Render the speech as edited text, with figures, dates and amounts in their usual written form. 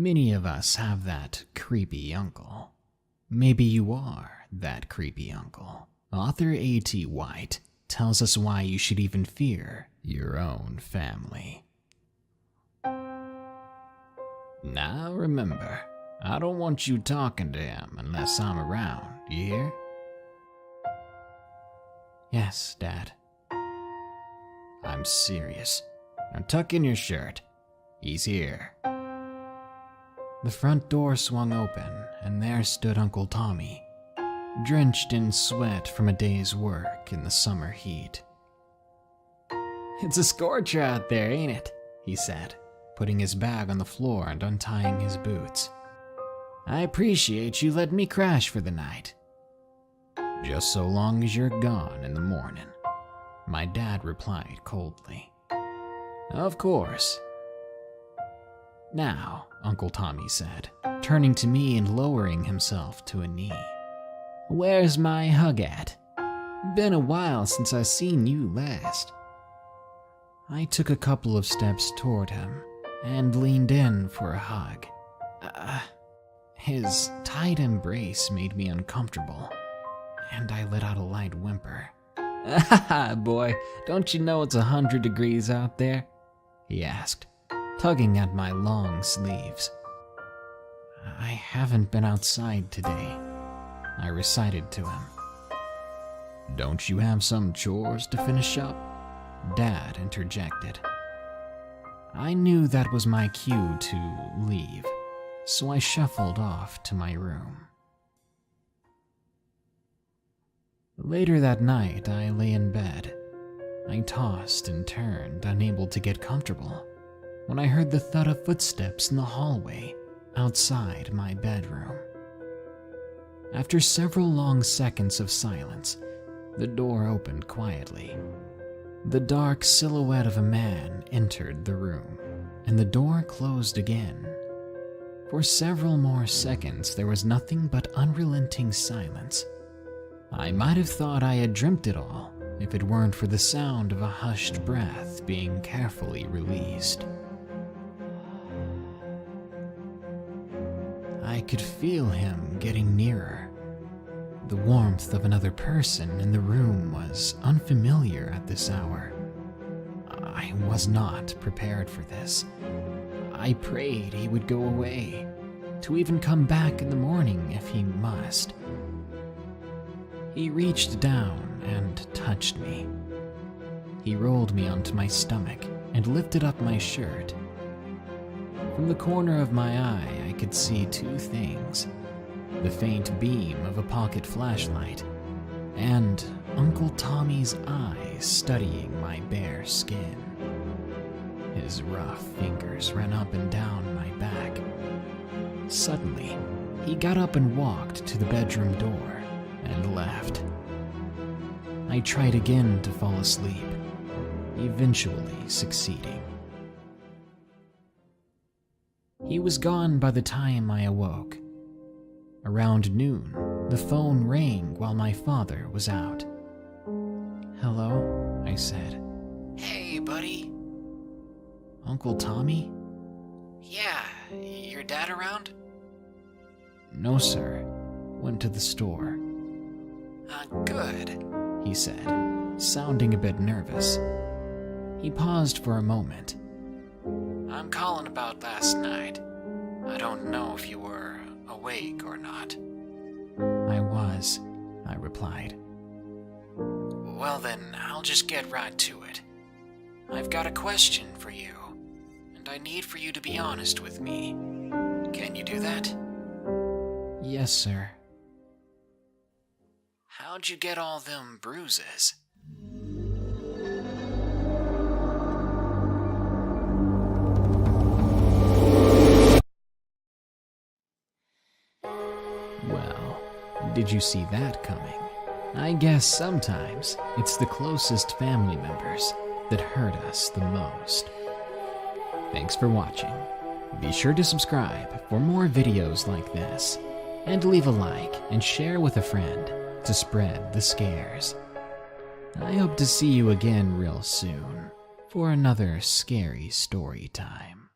Many of us have that creepy uncle. Maybe you are that creepy uncle. Author A.T. White tells us why you should even fear your own family. Now remember, I don't want you talking to him unless I'm around, you hear? Yes, Dad. I'm serious. Now tuck in your shirt. He's here. The front door swung open, and there stood Uncle Tommy, drenched in sweat from a day's work in the summer heat. "It's a scorcher out there, ain't it?" he said, putting his bag on the floor and untying his boots. "I appreciate you letting me crash for the night." "Just so long as you're gone in the morning," my dad replied coldly. "Of course." "Now," Uncle Tommy said, turning to me and lowering himself to a knee, "where's my hug at? Been a while since I seen you last." I took a couple of steps toward him and leaned in for a hug. His tight embrace made me uncomfortable, and I let out a light whimper. "Boy, don't you know it's 100 degrees out there?" he asked, tugging at my long sleeves. "I haven't been outside today," I recited to him. "Don't you have some chores to finish up?" Dad interjected. I knew that was my cue to leave, so I shuffled off to my room. Later that night, I lay in bed. I tossed and turned, unable to get comfortable, when I heard the thud of footsteps in the hallway outside my bedroom. After several long seconds of silence, the door opened quietly. The dark silhouette of a man entered the room, and the door closed again. For several more seconds, there was nothing but unrelenting silence. I might have thought I had dreamt it all if it weren't for the sound of a hushed breath being carefully released. I could feel him getting nearer. The warmth of another person in the room was unfamiliar at this hour. I was not prepared for this. I prayed he would go away, to even come back in the morning if he must. He reached down and touched me. He rolled me onto my stomach and lifted up my shirt. From the corner of my eye, I could see two things: the faint beam of a pocket flashlight, and Uncle Tommy's eyes studying my bare skin. His rough fingers ran up and down my back. Suddenly, he got up and walked to the bedroom door and left. I tried again to fall asleep, eventually succeeding. He was gone by the time I awoke. Around noon, the phone rang while my father was out. "Hello," I said. "Hey, buddy." "Uncle Tommy?" "Yeah, your dad around?" "No, sir. Went to the store." Good," he said, sounding a bit nervous. He paused for a moment. "I'm calling about last night. I don't know if you were awake or not." "I was," I replied. "Well then, I'll just get right to it. I've got a question for you, and I need for you to be honest with me. Can you do that?" "Yes, sir." "How'd you get all them bruises?" Well, did you see that coming? I guess sometimes it's the closest family members that hurt us the most. Thanks for watching. Be sure to subscribe for more videos like this, and leave a like and share with a friend to spread the scares. I hope to see you again real soon for another scary story time.